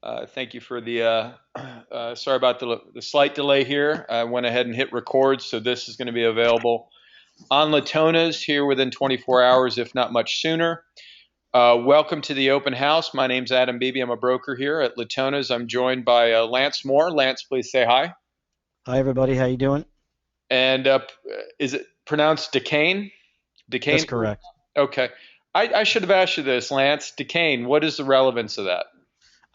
Thank you for the, sorry about the slight delay here. I went ahead and hit record, so this is going to be available on Latona's here within 24 hours, if not much sooner. Welcome to the open house. My name's Adam Beebe. I'm a broker here at Latona's. I'm joined by Lance Moore. Lance, please say hi. Hi everybody, how you doing? And is it pronounced Decane? That's Decane? correct. Okay. I should have asked you this, Lance. Decane, what is the relevance of that?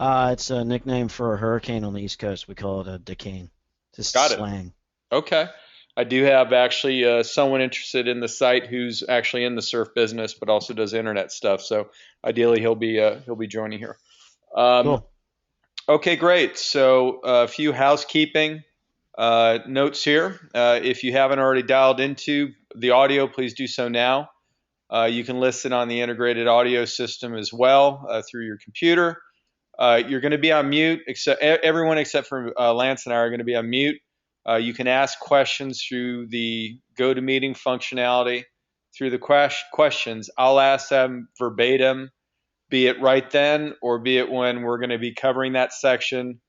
It's a nickname for a hurricane on the East Coast. We call it a decane. Just Got it. slang. Okay. I do have actually someone interested in the site who's actually in the surf business, but also does internet stuff. So ideally, he'll be joining here. Um, Cool. okay, great. So a few housekeeping notes here. If you haven't already dialed into the audio, please do so now. You can listen on the integrated audio system as well through your computer. You're going to be on mute, except everyone except for Lance and I are going to be on mute. You can ask questions through the GoToMeeting functionality. Through the questions, I'll ask them verbatim, be it right then or be it when we're going to be covering that section.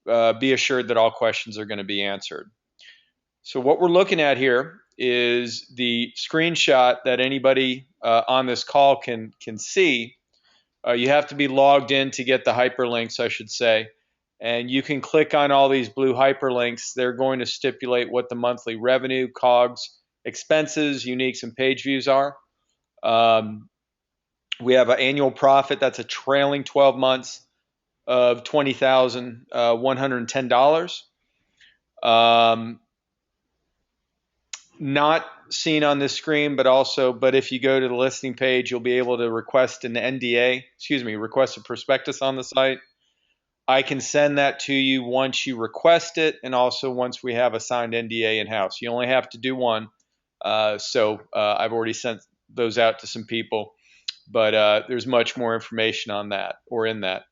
Be assured that all questions are going to be answered. So what we're looking at here is the screenshot that anybody on this call can see. You have to be logged in to get the hyperlinks, I should say. And you can click on all these blue hyperlinks. They're going to stipulate what the monthly revenue, COGS, expenses, uniques, and page views are. Um, we have an annual profit that's a trailing 12 months of $20,110. Um, not seen on this screen, but if you go to the listing page, you'll be able to request an NDA, request a prospectus on the site. I can send that to you once you request it, and also once we have a signed NDA in house. You only have to do one. I've already sent those out to some people, but there's much more information on that or in that.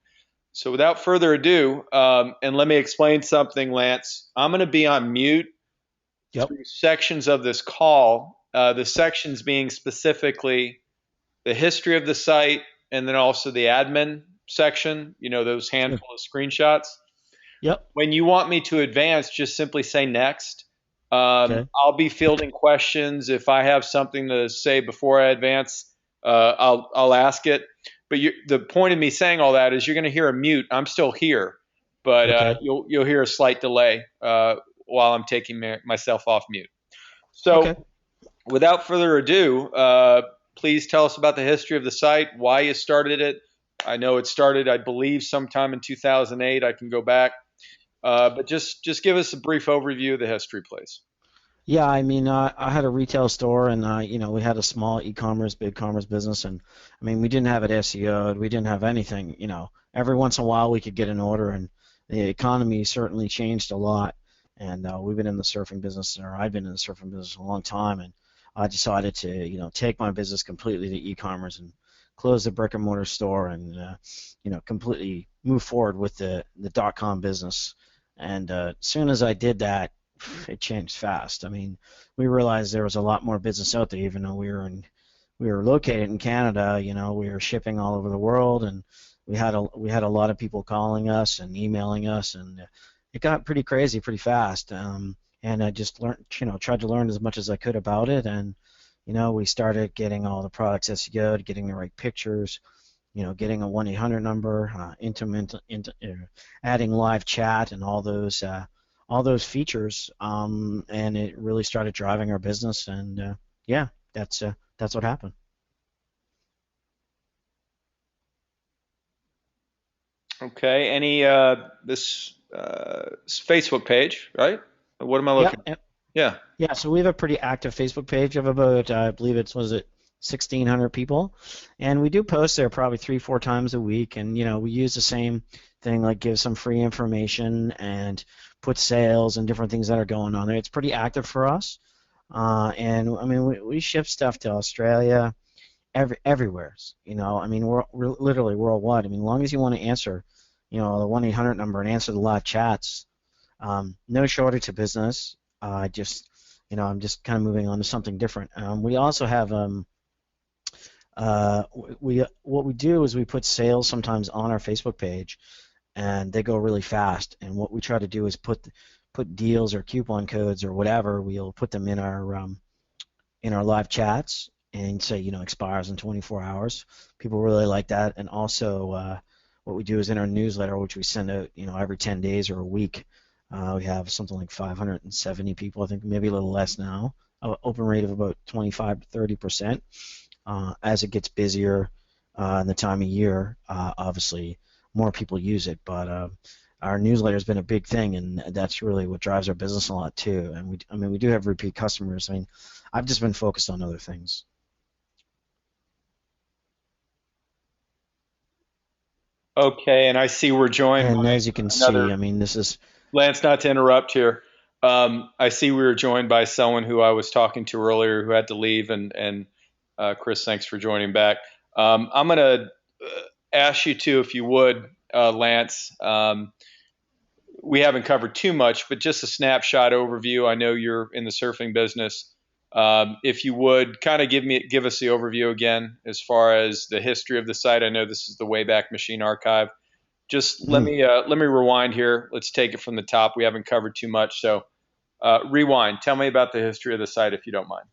So without further ado, and let me explain something, Lance. I'm going to be on mute Yep. through sections of this call. The sections being specifically the history of the site, and then also the admin section, those Sure. handful of screenshots. Yep. When you want me to advance, just simply say next. Okay. I'll be fielding questions. If I have something to say before I advance, I'll ask it. But the point of me saying all that is you're going to hear a mute. I'm still here, but Okay. you'll hear a slight delay while I'm taking myself off mute. Okay. So without further ado, please tell us about the history of the site, why you started it. I know it started, I believe, sometime in 2008. I can go back, but just give us a brief overview of the history, please. Yeah, I mean, I had a retail store, and we had a small e-commerce, big commerce business, and I mean, we didn't have it SEO'd, we didn't have anything. Every once in a while we could get an order, and the economy certainly changed a lot. And we've been in the surfing business, or I've been in the surfing business a long time, and I decided to, take my business completely to e-commerce and close the brick and mortar store, and completely move forward with the .com business. And as soon as I did that, it changed fast. I mean, we realized there was a lot more business out there, even though we were located in Canada. We were shipping all over the world, and we had a lot of people calling us and emailing us, and it got pretty crazy pretty fast. And I just learned, tried to learn as much as I could about it, and we started getting all the products SEO'd, getting the right pictures, getting a 1-800 number, adding live chat and all those features, and it really started driving our business. And yeah, that's what happened. Okay. Any this Facebook page, right? What am I Yeah, looking at? Yeah. yeah. So we have a pretty active Facebook page of about, I believe it's was it 1,600 people, and we do post there probably 3, 4 times a week. And we use the same thing, like give some free information and put sales and different things that are going on there. It's pretty active for us. And I mean, we ship stuff to Australia, everywhere. I mean, we're literally worldwide. I mean, as long as you want to answer, the 1-800 number and answer the live chats, no shortage of business. Just, I'm just kind of moving on to something different. We also have, we what we do is we put sales sometimes on our Facebook page, and they go really fast. And what we try to do is put deals or coupon codes or whatever. We'll put them in our live chats and say, expires in 24 hours. People really like that. And also, what we do is in our newsletter, which we send out, every 10 days or a week, we have something like 570 people, I think maybe a little less now, open rate of about 25 to 30%. As it gets busier in the time of year, obviously more people use it. But our newsletter has been a big thing, and that's really what drives our business a lot too. And we do have repeat customers. I mean, I've just been focused on other things. Okay, and I see we're joined And as you by can another see, I mean, this is Lance. Not to interrupt here. I see we were joined by someone who I was talking to earlier who had to leave, and Chris, thanks for joining back. I'm going to ask you to, if you would, Lance. We haven't covered too much, but just a snapshot overview. I know you're in the surfing business. If you would kind of give us the overview again as far as the history of the site. I know this is the Wayback Machine Archive. Just mhm. let me rewind here. Let's take it from the top. We haven't covered too much, so rewind. Tell me about the history of the site, if you don't mind.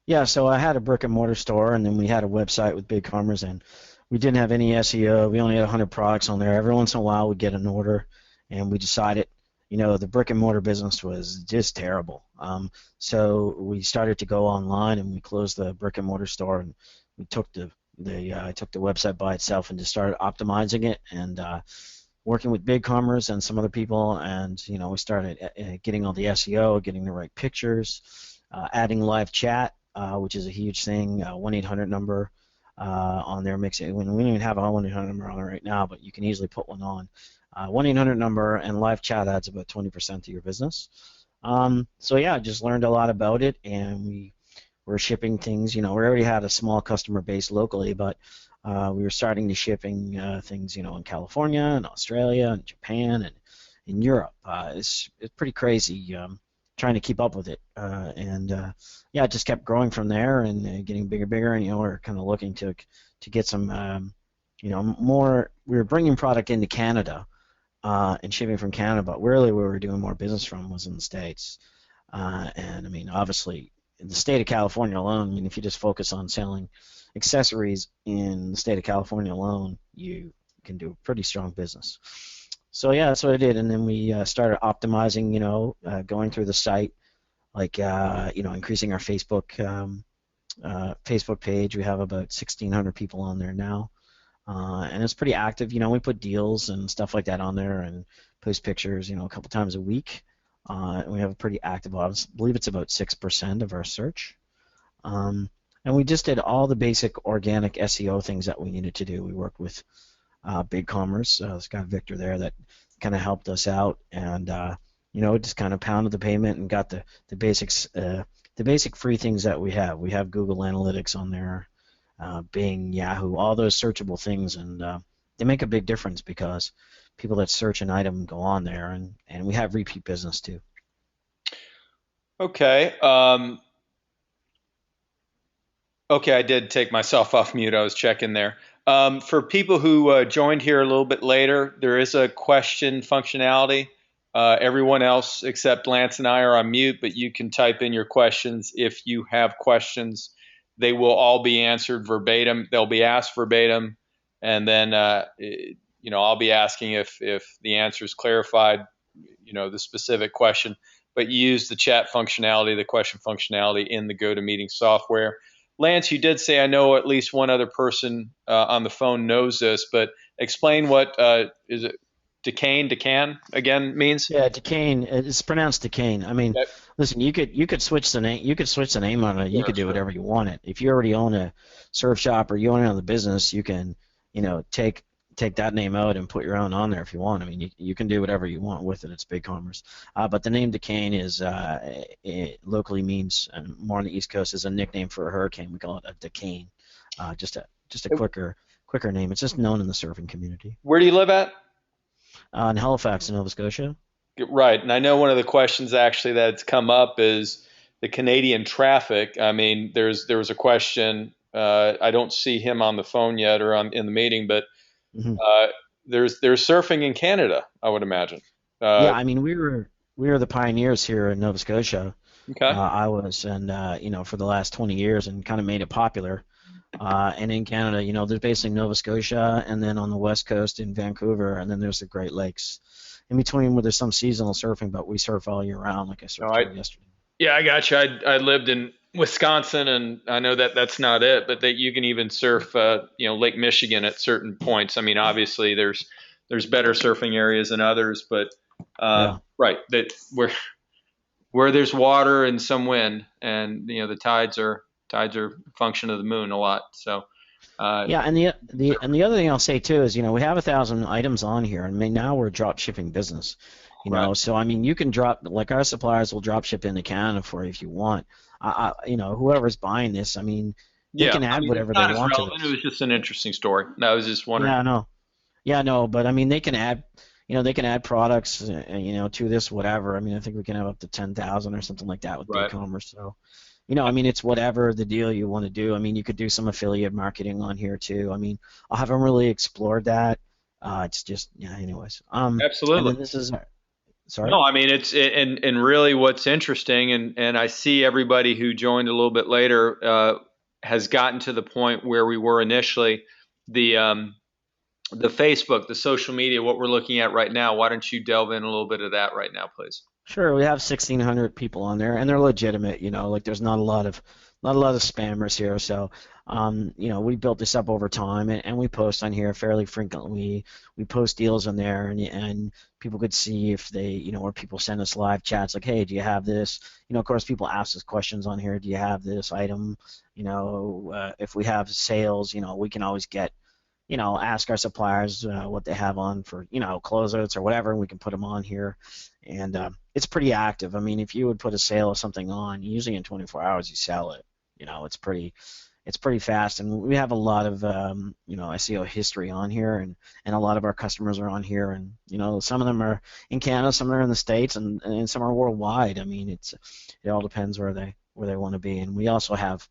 Yeah, so I had a brick and mortar store, and then we had a website with BigCommerce, and we didn't have any SEO. We only had 100 products on there. Every once in a while, we'd get an order, and we decided, the brick and mortar business was just terrible. So we started to go online, and we closed the brick and mortar store, and we took the I took the website by itself and just started optimizing it, and working with BigCommerce and some other people, and we started getting all the SEO, getting the right pictures, adding live chat, which is a huge thing. 1-800 number on there makes it. When we don't even have a 1-800 number on it right now, but you can easily put one on. 1-800 number and live chat adds about 20% to your business. So yeah, I just learned a lot about it, and we were shipping things. We already had a small customer base locally, but we were starting to shipping things, in California and Australia and Japan and in Europe. It's pretty crazy trying to keep up with it, and yeah, it just kept growing from there and getting bigger, bigger. And we're kind of looking to get some, more. We were bringing product into Canada and shipping from Canada, but really where we were doing more business from was in the States. And I mean, obviously, in the state of California alone, I mean, if you just focus on selling accessories in the state of California alone, you can do a pretty strong business. So yeah, that's what I did, and then we started optimizing, going through the site, like increasing our Facebook page. We have about 1,600 people on there now, and it's pretty active. We put deals and stuff like that on there and post pictures, a couple times a week. And we have a pretty active audience. I believe it's about 6% of our search. Um, and we just did all the basic organic SEO things that we needed to do. We worked with BigCommerce. This guy Victor there that kind of helped us out, and just kind of pounded the payment and got the basics, the basic free things that we have. We have Google Analytics on there, Bing, Yahoo, all those searchable things, and they make a big difference because people that search an item go on there, and we have repeat business too. Okay. Okay, I did take myself off mute. I was checking there. For people who joined here a little bit later, there is a question functionality. Everyone else except Lance and I are on mute, but you can type in your questions if you have questions. They will all be answered verbatim. They'll be asked verbatim, and then I'll be asking if the answer is clarified, the specific question. But you use the chat functionality, the question functionality in the GoToMeeting software. Lance, you did say I know at least one other person on the phone knows this, but explain what is it? Decan again means. Yeah, Decane. It's pronounced Decane. I mean, Yep. listen, you could switch the name. You could switch the name on it. You Sure, could do sure. whatever you want it. If you already own a surf shop or you own another business, you can, take that name out and put your own on there if you want. I mean, you can do whatever you want with it. It's BigCommerce. But the name Decane is it locally means, and more on the East Coast, is a nickname for a hurricane. We call it a Decane. Just a quicker name. It's just known in the surfing community. Where do you live at? In Halifax, Nova Scotia. Right, and I know one of the questions actually that's come up is the Canadian traffic. I mean, there was a question. I don't see him on the phone yet or in the meeting, but Mhm. there's surfing in Canada, I would imagine. Yeah, Uh, I mean, we were the pioneers here in Nova Scotia. okay. I was, and for the last 20 years, and kind of made it popular. And in Canada, there's basically Nova Scotia, and then on the west coast in Vancouver, and then there's the Great Lakes. In between, where there's some seasonal surfing, but we surf all year round, like I No, sort of told you yesterday. yeah, I got you. I lived in Wisconsin, and I know that that's not it, but that you can even surf, Lake Michigan at certain points. I mean, obviously there's better surfing areas than others, but Yeah. right, that where there's water and some wind, and the tides are a function of the moon a lot. So uh, Yeah, and the other thing I'll say too is, we have 1,000 items on here, and I mean, now we're a drop shipping business, right, so I mean, you can drop, like, our suppliers will drop ship into Canada for you if you want. Whoever's buying this, I mean, they yeah. can I add mean, it's whatever they not as want to relevant. It this. was just an interesting story. I was just wondering. Yeah, no, yeah, no, but I mean, they can add products, to this, whatever. I mean, I think we can have up to 10,000 or something like that with Right. BigCommerce. So, I mean, it's whatever the deal you want to do. I mean, you could do some affiliate marketing on here too. I mean, I haven't really explored that. It's just, yeah, anyways. And Absolutely. then this is, sorry. No, I mean and really what's interesting, and I see everybody who joined a little bit later has gotten to the point where we were initially. The Facebook, the social media, what we're looking at right now. Why don't you delve in a little bit of that right now, please? Sure, we have 1,600 people on there, and they're legitimate. Like, there's not a lot of spammers here. So, we built this up over time, and we post on here fairly frequently. We post deals on there, and people could see if they, or people send us live chats like, hey, do you have this? Of course, people ask us questions on here. Do you have this item? If we have sales, we can always ask our suppliers what they have on for, closeouts or whatever, and we can put them on here. And it's pretty active. I mean, if you would put a sale of something on, usually in 24 hours you sell it. It's pretty fast, and we have a lot of SEO history on here, and a lot of our customers are on here, and some of them are in Canada, some are in the States, and some are worldwide. I mean, it all depends where they want to be, and we also have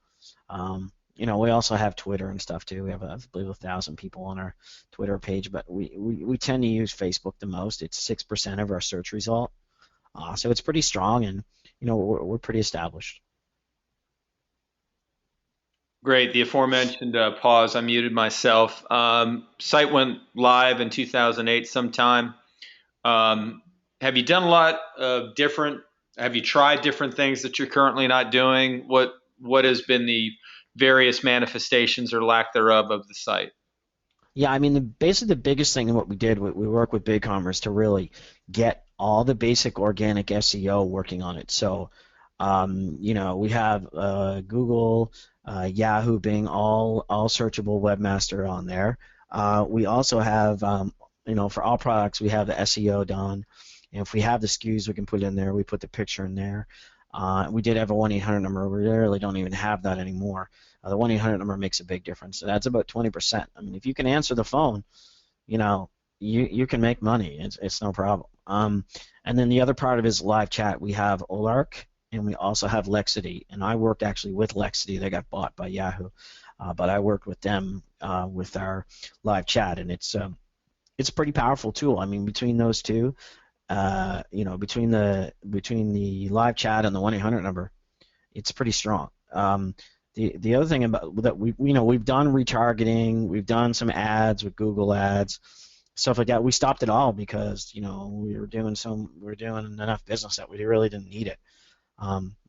Twitter and stuff too. We have, I believe, 1,000 people on our Twitter page, but we tend to use Facebook the most. It's 6% of our search result, so it's pretty strong, and we're pretty established. Great. The aforementioned pause. I muted myself. Site went live in 2008 sometime. Um, have you done a lot of different? Have you tried different things that you're currently not doing? What has been the various manifestations or lack thereof of the site? Yeah, I mean, basically the biggest thing in what we did, we work with BigCommerce to really get all the basic organic SEO working on it. So, we have Google, Yahoo, Bing, all searchable webmaster on there. We also have, for all products, we have the SEO done. And if we have the SKUs, we can put it in there. We put the picture in there. We did have a 1-800 number. We really don't even have that anymore. The 1-800 number makes a big difference. That's about 20%. I mean, if you can answer the phone, you know, you can make money. It's no problem. And then the other part of it is live chat. We have Olark, and we also have Lexity. And I worked actually with Lexity. They got bought by Yahoo, but I worked with them with our live chat, and it's a pretty powerful tool. I mean, between those two, between the live chat and the 1-800 number, it's pretty strong. The other thing about that, we've done retargeting, we've done some ads with Google Ads, stuff like that. We stopped it all because we were doing enough business that we really didn't need it.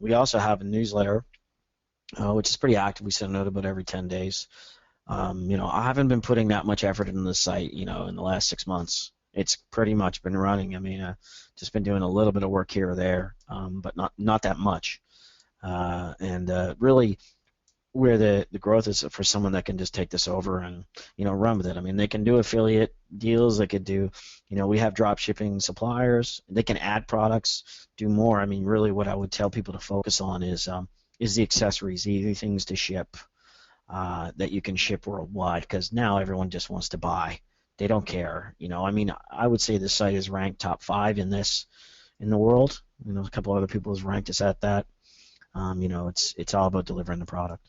We also have a newsletter, which is pretty active. We send a note about every 10 days. I haven't been putting that much effort into the site, in the last 6 months. It's pretty much been running. I mean, just been doing a little bit of work here or there, but not that much. And really, where the growth is for someone that can just take this over and run with it. I mean, they can do affiliate deals. They could do, we have drop shipping suppliers. They can add products, do more. I mean, really, what I would tell people to focus on is the accessories, the easy things to ship that you can ship worldwide. Because now everyone just wants to buy. They don't care. I mean, I would say this site is ranked top 5 in the world. A couple other people has ranked us at that. It's all about delivering the product.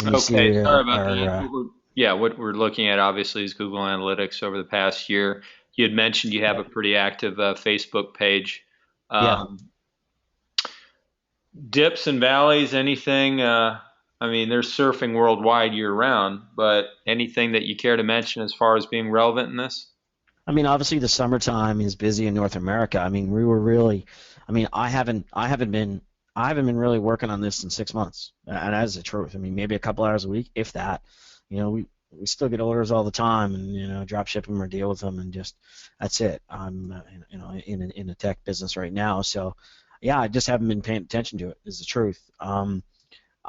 And you see Okay, sorry about our that. Yeah, what we're looking at obviously is Google Analytics over the past year. You had mentioned you have yeah, a pretty active Facebook page. yeah. Um, Dips and valleys, anything? I mean, there's surfing worldwide year round, but anything that you care to mention as far as being relevant in this? I mean, obviously the summertime is busy in North America. I mean, we were really, I mean, I haven't been really working on this in 6 months, and that is the truth. I mean, maybe a couple hours a week, if that. We still get orders all the time, and drop ship them or deal with them, and just that's it. I'm, in a tech business right now, so yeah, I just haven't been paying attention to it. Is the truth.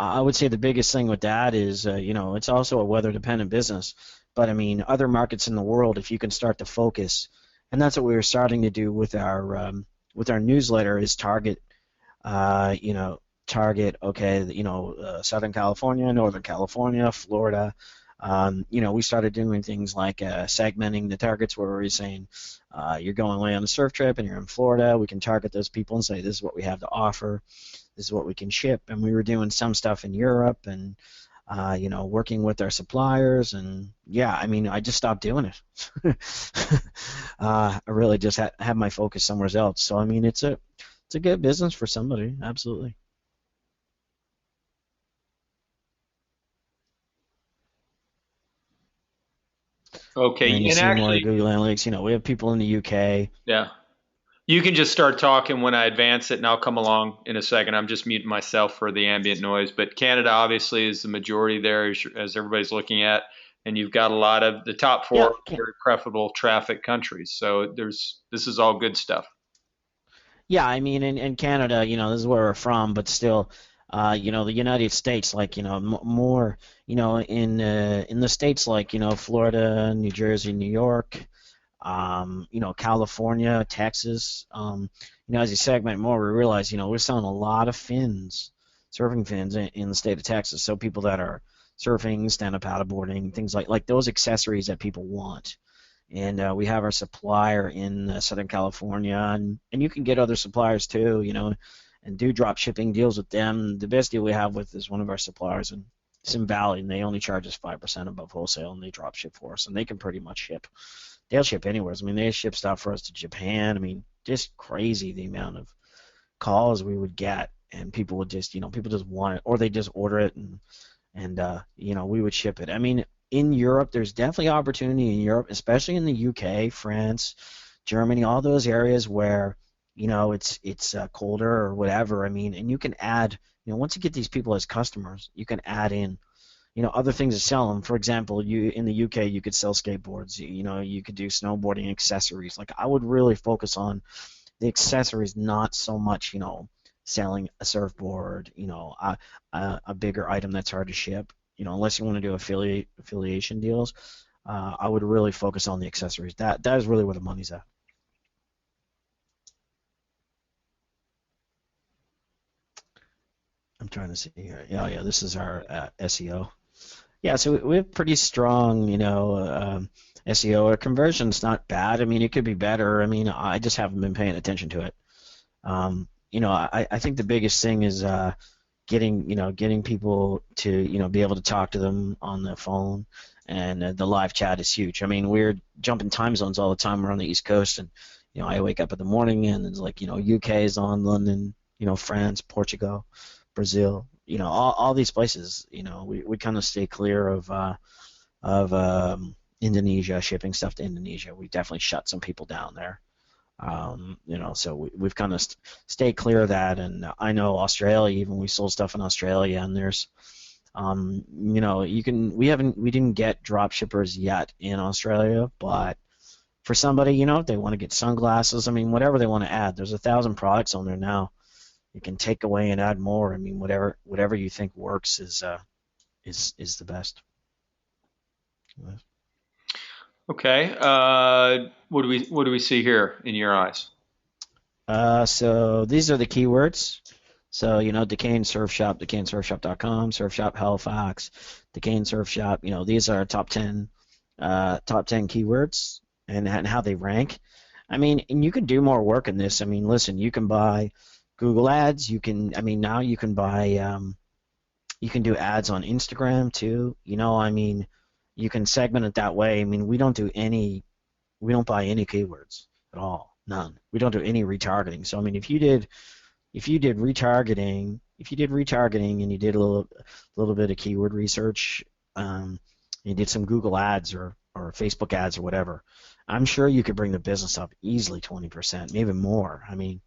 I would say the biggest thing with that is, it's also a weather-dependent business. But I mean, other markets in the world, if you can start to focus, and that's what we were starting to do with our newsletter, is target, okay, Southern California, Northern California, Florida. We started doing things like segmenting the targets where we're saying, you're going away on a surf trip and you're in Florida. We can target those people and say, this is what we have to offer. This is what we can ship. And we were doing some stuff in Europe and, working with our suppliers. And yeah, I mean, I just stopped doing it. I really just had my focus somewhere else. So I mean, it's a good business for somebody, absolutely. And then Okay, you and see more actually, Google Analytics. We have people in the UK. yeah. You can just start talking when I advance it, and I'll come along in a second. I'm just muting myself for the ambient noise. But Canada obviously is the majority there, as everybody's looking at, and you've got a lot of the top Yeah, four very preferable traffic countries. So this is all good stuff. yeah. I mean, in Canada, this is where we're from, but still, the United States, like, more, in the states like, Florida, New Jersey, New York. California, Texas. As you segment more, we realize, we're selling a lot of fins, surfing fins in the state of Texas. So people that are surfing, stand-up paddleboarding, things like those accessories that people want. And we have our supplier in Southern California, and you can get other suppliers too, and do drop shipping deals with them. The best deal we have with is one of our suppliers in Sim Valley, and they only charge us 5% above wholesale, and they drop ship for us, and they can pretty much ship. They'll ship anywhere. I mean, they ship stuff for us to Japan. I mean, just crazy the amount of calls we would get, and people would just, people just want it, or they just order it, and we would ship it. I mean, in Europe, there's definitely opportunity in Europe, especially in the UK, France, Germany, all those areas where, it's colder or whatever. I mean, and you can add, once you get these people as customers, you can add in other things to sell them. For example, you in the UK you could sell skateboards. You could do snowboarding accessories. Like I would really focus on the accessories, not so much selling a surfboard. A bigger item that's hard to ship. Unless you want to do affiliation deals. I would really focus on the accessories. That is really where the money's at. I'm trying to see here. Yeah, yeah. This is our SEO. Yeah, so we have pretty strong, SEO. Our conversion's not bad. I mean, it could be better. I mean, I just haven't been paying attention to it. I think the biggest thing is getting people to, be able to talk to them on the phone, and the live chat is huge. I mean, we're jumping time zones all the time. We're on the East Coast, and I wake up in the morning, and it's like, UK is on, London, France, Portugal, Brazil, all these places. We kind of stay clear of Indonesia, shipping stuff to Indonesia. We definitely shut some people down there. So we've kind of stayed clear of that. And I know Australia, even we sold stuff in Australia, and there's, we didn't get drop shippers yet in Australia, but for somebody, if they want to get sunglasses, I mean, whatever they want to add, there's 1,000 products on there now. You can take away and add more. I mean, whatever you think works is the best. Okay. What do we see here in your eyes? So these are the keywords. So, Decane Surf Shop, DecaneSurfShop.com, Surf Shop Halifax, Decane Surf Shop. These are top ten keywords, and how they rank. I mean, and you can do more work in this. I mean, listen, you can buy Google Ads. I mean, now you can buy You can do ads on Instagram too. I mean, you can segment it that way. I mean, we don't buy any keywords at all. None. We don't do any retargeting. So I mean, if you did retargeting and you did a little bit of keyword research, you did some Google ads or Facebook ads or whatever, I'm sure you could bring the business up easily 20%, maybe more. I mean,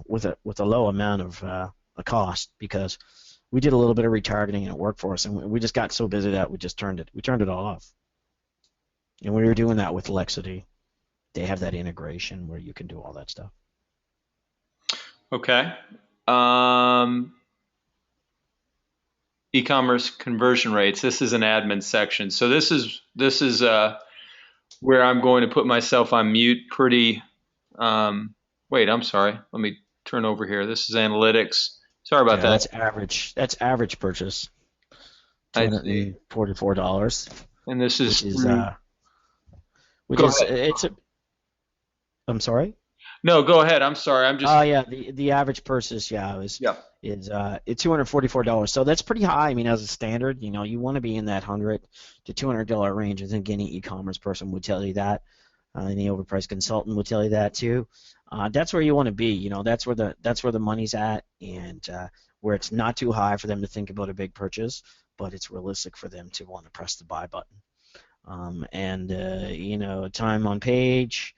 with a low amount of a cost, because we did a little bit of retargeting and it worked for us, and we just got so busy that we turned it all off. And we were doing that with Lexity. They have that integration where you can do all that stuff. Okay. Um, e-commerce conversion rates. This is an admin section. So this is where I'm going to put myself on mute pretty. Wait, I'm sorry. Let me turn over here. This is analytics. Sorry about Yeah, that. that's average. That's average purchase, two I hundred see. and forty-four dollars, And this is which is through. which Go is ahead. it's a. I'm sorry. No, go ahead. I'm sorry. I'm just. Oh yeah, the average purchase, yeah, Yeah. is it's $244. So that's pretty high. I mean, as a standard, you want to be in that $100 to $200 range. I think any e-commerce person would tell you that. Any overpriced consultant would tell you that too. That's where you want to be. That's where the money's at, and where it's not too high for them to think about a big purchase, but it's realistic for them to want to press the buy button. And time on page,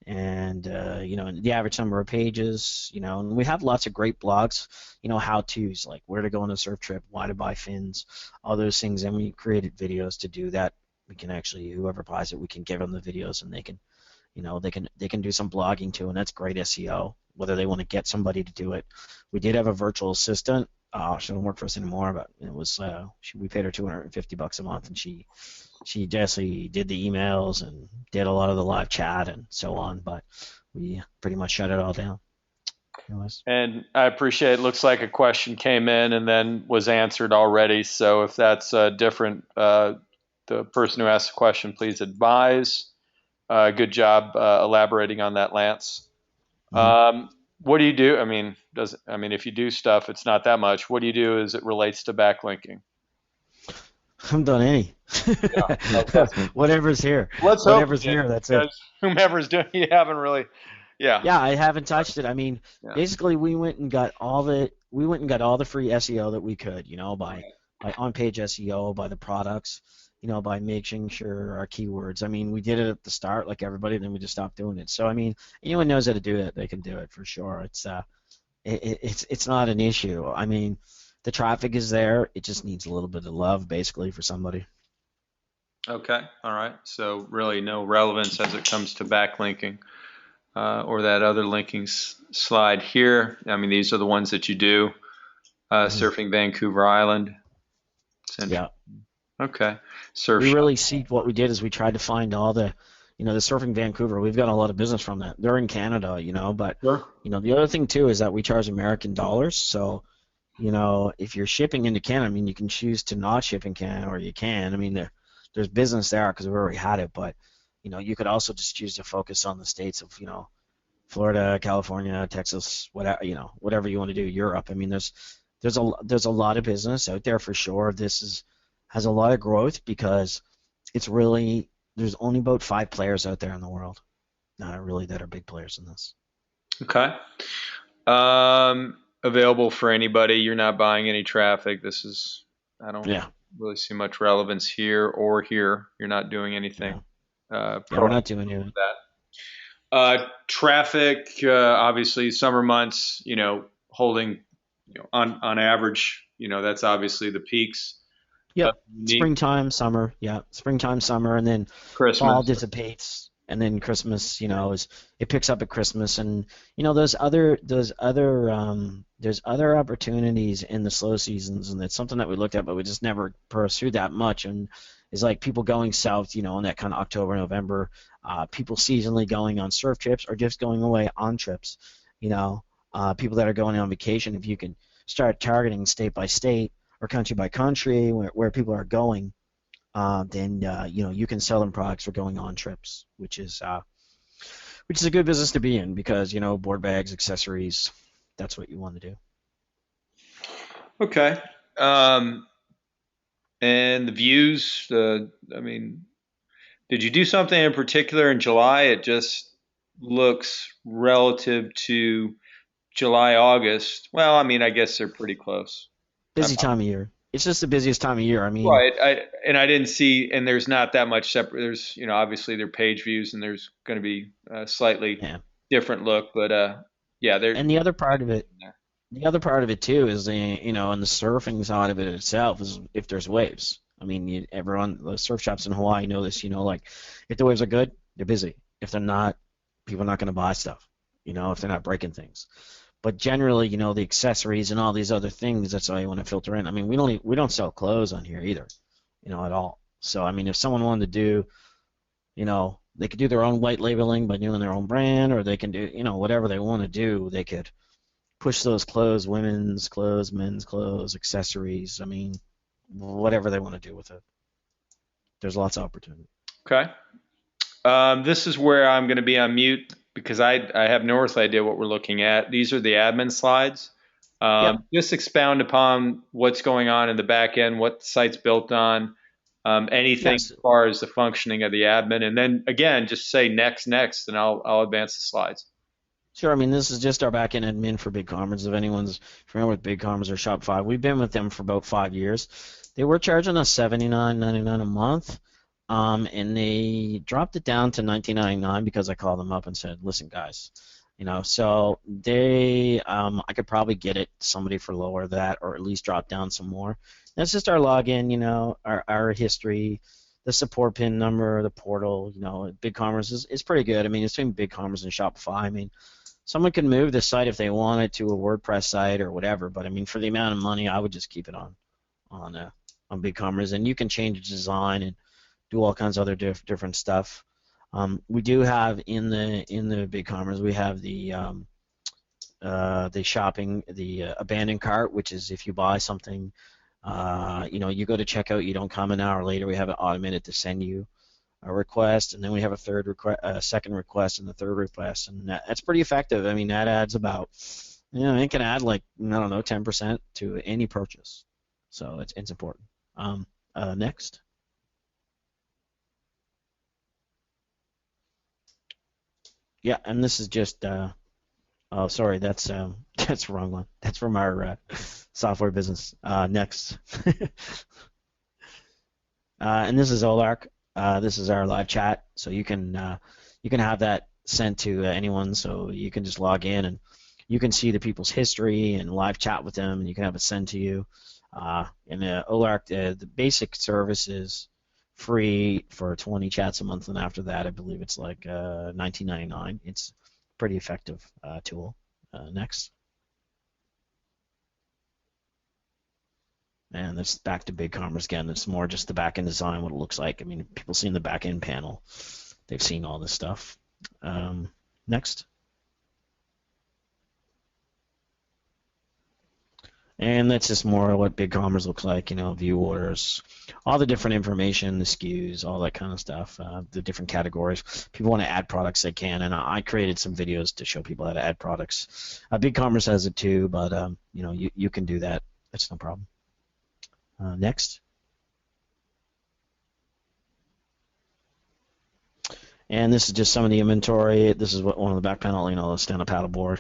and the average number of pages, and we have lots of great blogs, how to's like where to go on a surf trip, why to buy fins, all those things. And we created videos to do that. We can actually, whoever buys it, we can give them the videos, and they can do some blogging too, and that's great SEO. Whether they want to get somebody to do it, we did have a virtual assistant. She doesn't work for us anymore, but it was we paid her $250 a month, and she actually did the emails and did a lot of the live chat and so on. But we pretty much shut it all down. Anyways. And I appreciate it. Looks like a question came in and then was answered already. So if that's different, the person who asked the question, please advise. Good job elaborating on that, Lance. Mhm. What do you do? If you do stuff, it's not that much. What do you do as it relates to backlinking? I haven't done any. Yeah. Okay. Whatever's here, Let's hope you whatever's didn't, here. That's it. because whomever's doing, you haven't really. Yeah. Yeah, I haven't touched it. I mean, Yeah. basically, we went and got all the free SEO that we could, by on-page SEO, by the products, by making sure our keywords. I mean, we did it at the start, like everybody, then we just stopped doing it. So I mean, anyone knows how to do it, they can do it for sure. It's not an issue. I mean, the traffic is there. It just needs a little bit of love, basically, for somebody. Okay. All right. So really no relevance as it comes to backlinking. Or that other linking slide here. I mean, these are the ones that you do. Hmm. Surfing Vancouver Island. Central. Yeah. Okay. Surf We shop. really see what we did is we tried to find all the Surfing Vancouver. We've got a lot of business from that. They're in Canada, but Sure. the other thing too is that we charge American dollars. So, if you're shipping into Canada, I mean, you can choose to not ship in Canada, or you can. I mean, there's business there because we already had it, but you could also just choose to focus on the states of, Florida, California, Texas, whatever you want to do, Europe. I mean, there's a lot of business out there for sure. Has a lot of growth because it's really there's only about 5 players out there in the world, not really that are big players in this. Okay. Available for anybody. You're not buying any traffic. I don't Yeah, really see much relevance here or here. You're not doing anything yeah, yeah. We're proactive not doing with it. that. Traffic, obviously, summer months, holding, on average, that's obviously the peaks. Yep. Unique Springtime, summer. Yeah. Springtime, summer, and then fall Christmas. dissipates, and then Christmas, is it picks up at Christmas, and there's other opportunities in the slow seasons, and it's something that we looked at, but we just never pursued that much. And it's like people going south, in that kind of October, November, people seasonally going on surf trips or just going away on trips, people that are going on vacation. If you can start targeting state by state or country by country where people are going, then you can sell them products for going on trips, which is a good business to be in because board bags, accessories, that's what you want to do. Okay. Um, and the views. I mean, did you do something in particular in July? It just looks relative to July, August. Well, I mean, I guess they're pretty close. Busy time of year. It's just the busiest time of year. I mean, Right. I didn't see, and there's not that much separate. There's, obviously their page views, and there's going to be a slightly yeah. different look, but yeah, they're And the other part of it, there. the other part of it too is and the surfing side of it itself is if there's waves. I mean, everyone, the surf shops in Hawaii know this. Like if the waves are good, they're busy. If they're not, people are not going to buy stuff. If they're not breaking things. But generally, the accessories and all these other things, that's all you want to filter in. I mean, we don't sell clothes on here either, at all. So I mean, if someone wanted to do, they could do their own white labeling by doing their own brand, or they can do, whatever they want to do. They could push those clothes, women's clothes, men's clothes, accessories. I mean, whatever they want to do with it. There's lots of opportunity. Okay. This is where I'm going to be on mute because I have no earthly idea what we're looking at. These are the admin slides. Yep. Just expound upon what's going on in the back end, what the site's built on, anything Yes. as far as the functioning of the admin, and then again, just say next, next, and I'll advance the slides. Sure. I mean, this is just our backend admin for BigCommerce. If anyone's familiar with BigCommerce or Shopify, we've been with them for about 5 years. They were charging us $79.99 a month, and they dropped it down to $19.99 because I called them up and said, "Listen, guys, so I could probably get it somebody for lower that, or at least drop down some more. That's just our login, our history, the support pin number, the portal. BigCommerce is pretty good. I mean, it's between BigCommerce and Shopify. I mean, someone can move the site if they wanted to a WordPress site or whatever, but I mean, for the amount of money, I would just keep it on uh, on BigCommerce, and you can change the design and do all kinds of other different stuff. We do have in the BigCommerce, we have the shopping, the abandoned cart, which is if you buy something, you go to checkout, you don't come an hour later, we have it automated to send you a request, and then we have a second request, and the third request, and that's pretty effective. I mean, that adds about, it can add like, I don't know, 10% to any purchase, so it's important. Next. Yeah, and this is just, oh, sorry, that's the wrong one. That's from our software business. Next. And this is Olark. This is our live chat, so you can have that sent to anyone. So you can just log in and you can see the people's history and live chat with them, and you can have it sent to you. And Olark, the basic service is free for 20 chats a month, and after that, I believe it's like 19.99. It's a pretty effective tool. Next. And it's back to BigCommerce again. It's more just the back-end design, what it looks like. I mean, people seen the back-end panel. They've seen all this stuff. Next. And that's just more what BigCommerce looks like, view orders, all the different information, the SKUs, all that kind of stuff, the different categories. People want to add products, they can, and I created some videos to show people how to add products. BigCommerce has it too, but you can do that. That's no problem. Next. And this is just some of the inventory. This is what one of the back panel, the stand-up paddleboard.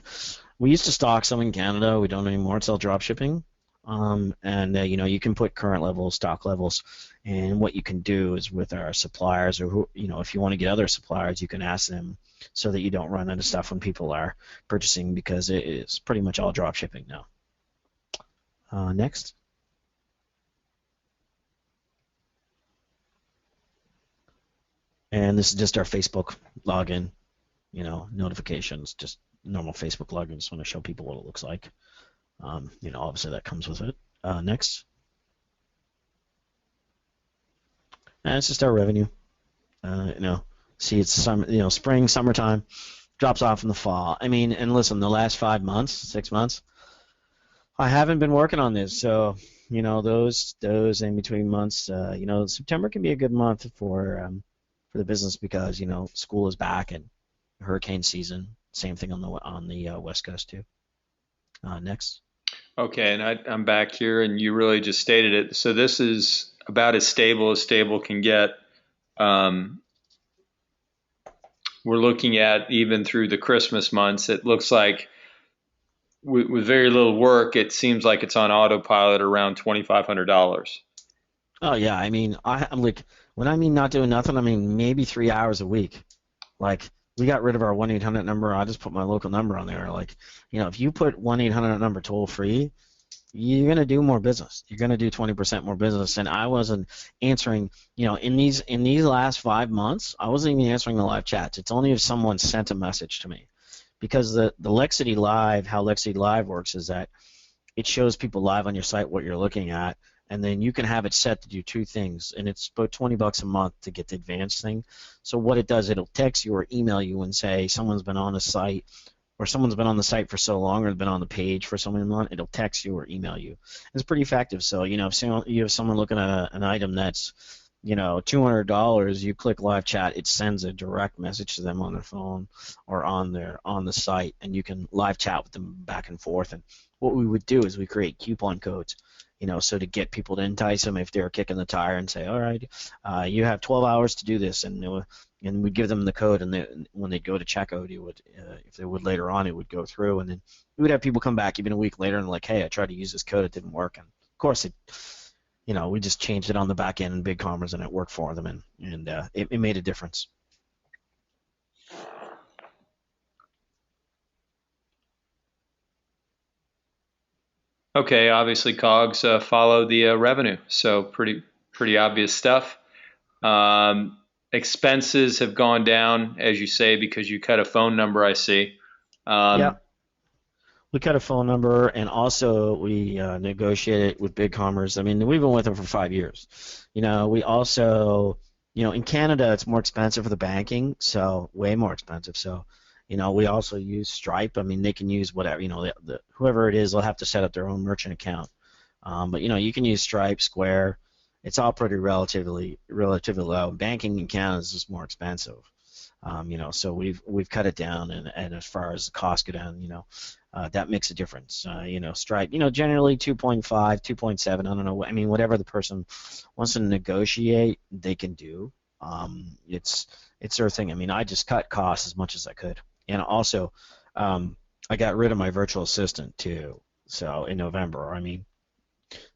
We used to stock some in Canada. We don't anymore. It's all drop shipping. And you can put current levels, stock levels, and what you can do is with our suppliers, or if you want to get other suppliers, you can ask them so that you don't run out of stuff when people are purchasing, because it is pretty much all drop shipping now. Next. And this is just our Facebook login, notifications, just normal Facebook login. Just want to show people what it looks like. Obviously that comes with it. Next. And it's just our revenue. See, it's spring, summertime, drops off in the fall. I mean, and listen, the last 5 months, 6 months, I haven't been working on this, so those in between months, September can be a good month for the business because school is back and hurricane season. Same thing on the West Coast too. Next. Okay, and I'm back here, and you really just stated it. So this is about as stable can get. Um, we're looking at even through the Christmas months. It looks like with very little work, it seems like it's on autopilot around $2,500. Oh yeah, I mean, I'm like, when I mean not doing nothing, I mean maybe 3 hours a week. Like we got rid of our 1-800 number. I just put my local number on there. Like, if you put 1-800 number toll free, you're gonna do more business. You're gonna do 20% more business. And I wasn't answering, in these last 5 months, I wasn't even answering the live chats. It's only if someone sent a message to me. Because the Lexity Live, how Lexity Live works is that it shows people live on your site what you're looking at, and then you can have it set to do two things, and it's about $20 a month to get the advanced thing. So what it does, it'll text you or email you and say someone's been on the site, or someone's been on the site for so long, or been on the page for so many months. It'll text you or email you. It's pretty effective. So if you have someone looking at an item that's $200, you click live chat, it sends a direct message to them on their phone or on the site, and you can live chat with them back and forth. And what we would do is we create coupon codes, so to get people to entice them if they're kicking the tire and say, all right, you have 12 hours to do this, and we'd give them the code, and when they go to checkout, it would, if they would later on, it would go through, and then we would have people come back even a week later and like, hey, I tried to use this code, it didn't work, and of course we just changed it on the back end in BigCommerce, and it worked for them, and it made a difference. Okay, obviously COGS follow the revenue, so pretty obvious stuff. Um, Expenses have gone down, as you say, because you cut a phone number. I see. Yeah, Um, we cut a phone number, and also we negotiated with BigCommerce. I mean, we've been with them for 5 years. We also, in Canada, it's more expensive for the banking, so way more expensive. So, we also use Stripe. I mean, they can use whatever, whoever it is, they'll have to set up their own merchant account. But you can use Stripe, Square. It's all pretty relatively low. Banking in Canada is just more expensive. So we've cut it down, and as far as the cost go down, that makes a difference. Stripe, generally 2.5, 2.7. I don't know. I mean, whatever the person wants to negotiate, they can do. It's their thing. I mean, I just cut costs as much as I could, and also, I got rid of my virtual assistant too. So in November, I mean,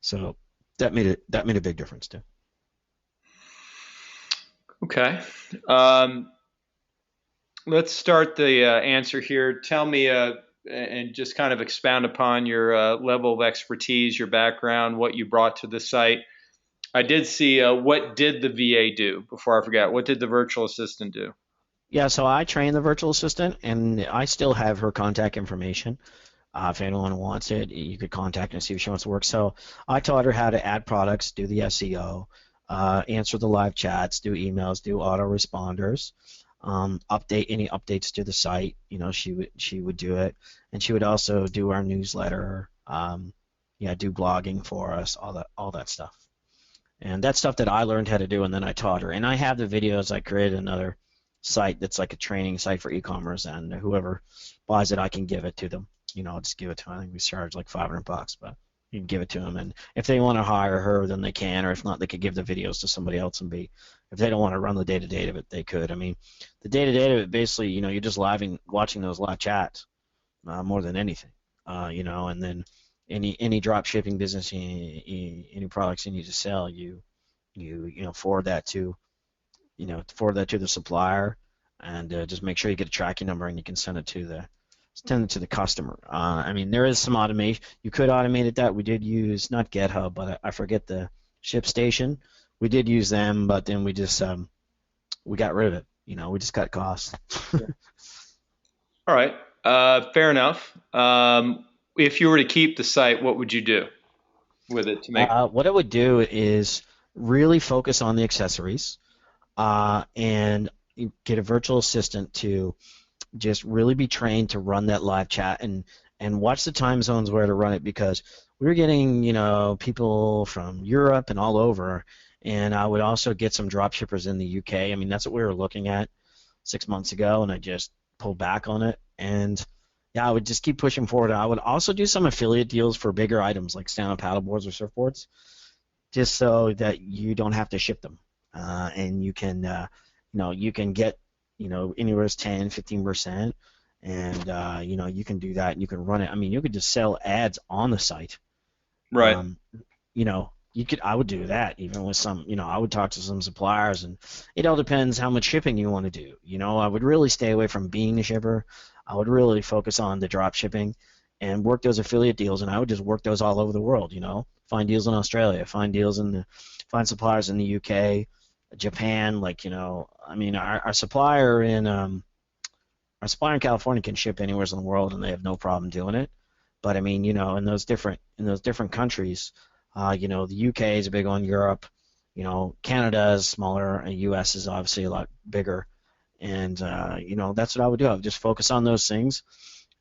so that made a big difference too. okay. Um, let's start the answer here. Tell me, and just kind of expound upon your level of expertise, your background, what you brought to the site. I did see what did the VA do before I forgot. What did the virtual assistant do? Yeah, so I trained the virtual assistant, and I still have her contact information. If anyone wants it, you could contact her and see if she wants to work. So I taught her how to add products, do the SEO, answer the live chats, do emails, do autoresponders, update any updates to the site. She would do it, and she would also do our newsletter. Yeah, do blogging for us, all that stuff. And that's stuff that I learned how to do, and then I taught her. And I have the videos. I created another site that's like a training site for e-commerce, and whoever buys it, I can give it to them. I'll just give it to them. I think we charge like $500, but you can give it to them. And if they want to hire her, then they can, or if not, they could give the videos to somebody else and be. If they don't want to run the day-to-day of it, they could. I mean, the day-to-day of it, basically, you're just watching those live chats more than anything. And then any drop shipping business, any products you need to sell, forward that to the supplier, and just make sure you get a tracking number, and you can send it to the customer. I mean, there is some automation. You could automate it. That we did use, not GitHub, but I forget the ShipStation. We did use them, but then we got rid of it. We just cut costs. All right, fair enough. If you were to keep the site, what would you do with it to make? What I would do is really focus on the accessories, and get a virtual assistant to just really be trained to run that live chat, and watch the time zones where to run it, because we were getting people from Europe and all over, and I would also get some drop shippers in the UK. I mean, that's what we were looking at 6 months ago, and I just pulled back on it. And Yeah, I would just keep pushing forward. I would also do some affiliate deals for bigger items like stand-up paddle boards or surfboards, just so that you don't have to ship them, and you can get, anywhere 10, 15%, and you can do that. And you can run it. I mean, you could just sell ads on the site. Right. Um, I would do that even with some, I would talk to some suppliers, and it all depends how much shipping you want to do. I would really stay away from being a shipper. I would really focus on the drop shipping and work those affiliate deals, and I would just work those all over the world. Find deals in Australia, find suppliers in the UK, Japan. Like, I mean, our supplier in California can ship anywhere in the world, and they have no problem doing it. But I mean, in those different countries, the UK is a big one, Europe, Canada is smaller, and US is obviously a lot bigger. And that's what I would do. I would just focus on those things,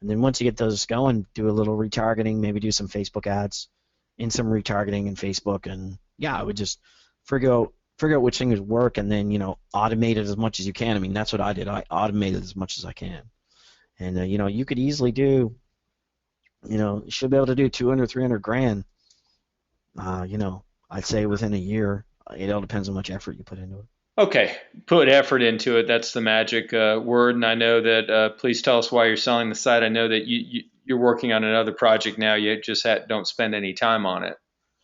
and then once you get those going, do a little retargeting, maybe do some Facebook ads, and some retargeting in Facebook, and yeah, I would just figure out which things work, and then automate it as much as you can. I mean, that's what I did. I automated as much as I can, and you could easily do, you should be able to do 200, 300 grand. Uh, you know, I'd say within a year. It all depends on how much effort you put into it. Okay, put effort into it. That's the magic word. And I know that. Please tell us why you're selling the site. I know that you're working on another project now. You just don't spend any time on it.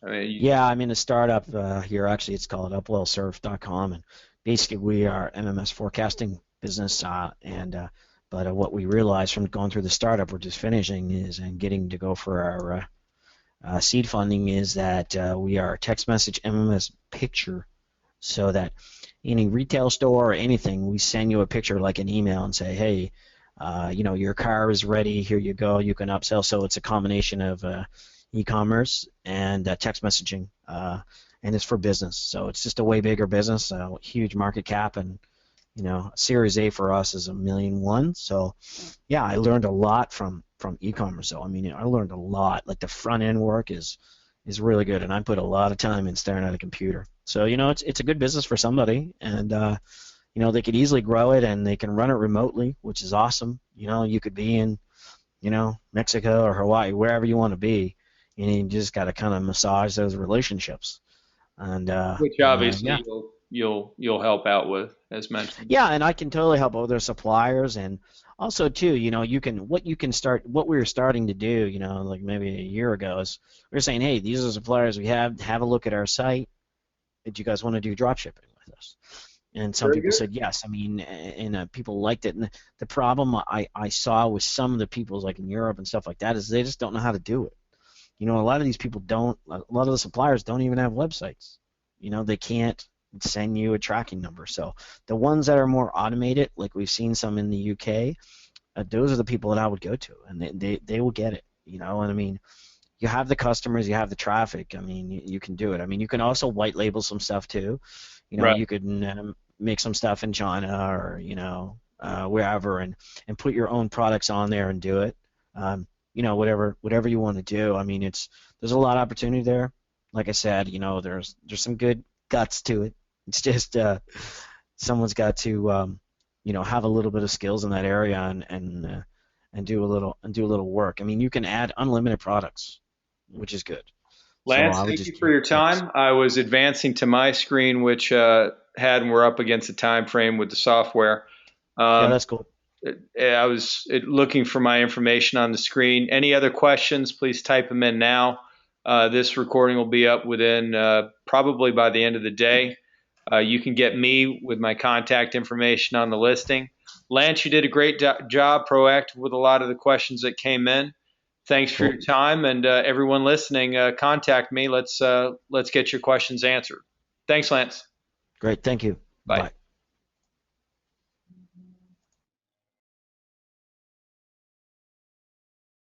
I mean, Yeah, I'm in a startup here. Actually, it's called upwellsurf.com, and basically we are MMS forecasting business. But what we realized from going through the startup we're just finishing is and getting to go for our seed funding is that we are a text message MMS picture, so that any retail store or anything, we send you a picture like an email and say, hey, your car is ready. Here you go. You can upsell. So it's a combination of e-commerce and text messaging, and it's for business. So it's just a way bigger business, huge market cap, and Series A for us is 1,000,001. So yeah, I learned a lot from e-commerce. So I mean, I learned a lot. Like the front end work is really good, and I put a lot of time in staring at a computer. So it's a good business for somebody, and they could easily grow it, and they can run it remotely, which is awesome. You could be in Mexico or Hawaii, wherever you want to be, and you just got to kind of massage those relationships. And which yeah, obviously you'll help out with, as mentioned. yeah, and I can totally help other suppliers, and also too, what we were starting to do, like maybe a year ago, is we are saying, hey, these are suppliers we have a look at our site. Do you guys want to do drop shipping with us? And some Very people good. said yes. I mean, and people liked it. And the problem I saw with some of the people, like in Europe and stuff like that, is they just don't know how to do it. A lot of these people don't. A lot of the suppliers don't even have websites. They can't send you a tracking number. So the ones that are more automated, like we've seen some in the UK, those are the people that I would go to, and they will get it. And I mean, you have the customers, you have the traffic. I mean, you can do it. I mean, you can also white label some stuff too. Right. You could make some stuff in China or wherever, and put your own products on there and do it. Whatever you want to do. I mean, there's a lot of opportunity there. Like I said, there's some good guts to it. It's just someone's got to have a little bit of skills in that area, and do a little work. I mean, you can add unlimited products, which is good. So Lance, I would thank just you for keep your focused. time. I was advancing to my screen, which had and we're up against the time frame with the software. Yeah, Um, that's cool. I was looking for my information on the screen. Any other questions, please type them in now. This recording will be up within probably by the end of the day. You can get me with my contact information on the listing. Lance, you did a great job, proactive with a lot of the questions that came in. Thanks for Cool. your time, and everyone listening, contact me. Let's get your questions answered. Thanks, Lance. Great. Thank you. Bye. Bye.